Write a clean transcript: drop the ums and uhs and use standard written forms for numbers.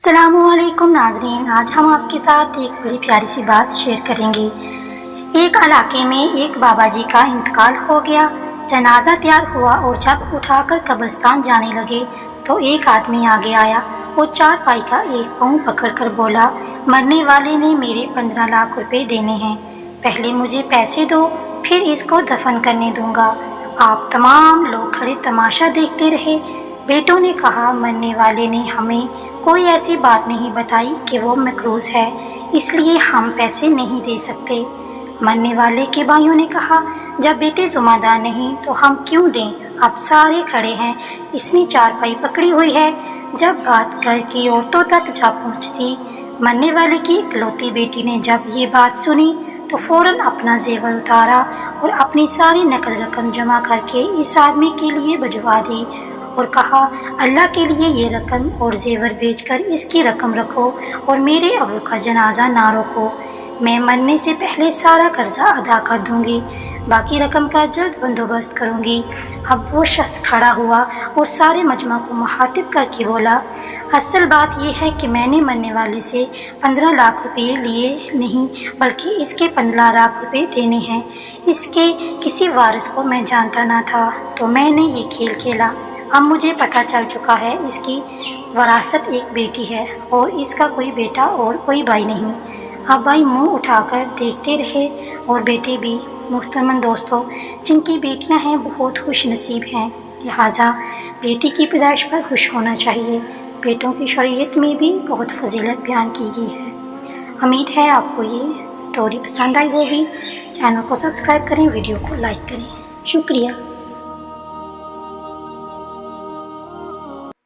अस्सलाम वालेकुम नाज़रीन, आज हम आपके साथ एक बड़ी प्यारी सी बात शेयर करेंगे। एक इलाके में एक बाबा जी का इंतकाल हो गया। जनाजा तैयार हुआ और जब उठाकर कब्रिस्तान जाने लगे तो एक आदमी आगे आया और चारपाई का एक पाँव पकड़कर बोला, मरने वाले ने मेरे 15 लाख रुपए देने हैं, पहले मुझे पैसे दो, फिर इसको दफन करने दूंगा। आप तमाम लोग खड़े तमाशा देखते रहे। बेटों ने कहा, मरने वाले ने हमें कोई ऐसी बात नहीं बताई कि वो मकरूज है, इसलिए हम पैसे नहीं दे सकते। मरने वाले के भाइयों ने कहा, जब बेटे जुम्मेदार नहीं तो हम क्यों दें, अब सारे खड़े हैं, इसने चारपाई पकड़ी हुई है। जब बात घर की औरतों तक जा पहुंचती, मरने वाले की इकलौती बेटी ने जब ये बात सुनी तो फौरन अपना जेवर उतारा और अपनी सारी नकद रकम जमा करके इस आदमी के लिए भिजवा दी और कहा, अल्लाह के लिए ये रकम और जेवर बेचकर इसकी रकम रखो और मेरे अबू का जनाजा ना रोको। मैं मरने से पहले सारा कर्जा अदा कर दूंगी, बाकी रकम का जल्द बंदोबस्त करूंगी। अब वो शख्स खड़ा हुआ और सारे मजमा को मुखातिब करके बोला, असल बात यह है कि मैंने मरने वाले से 15 लाख रुपये लिए नहीं, बल्कि इसके 15 लाख रुपये देने हैं। इसके किसी वारिस को मैं जानता ना था, तो मैंने ये खेल खेला। अब मुझे पता चल चुका है इसकी वरासत एक बेटी है और इसका कोई बेटा और कोई भाई नहीं। अब भाई मुंह उठाकर देखते रहे और बेटे भी। मुहतरम दोस्तों, जिनकी बेटियां हैं बहुत खुश नसीब हैं, लिहाजा बेटी की पैदाइश पर खुश होना चाहिए। बेटों की शरीयत में भी बहुत फजीलत बयान की गई है। उम्मीद है आपको ये स्टोरी पसंद आई होगी। चैनल को सब्सक्राइब करें, वीडियो को लाइक करें। शुक्रिया।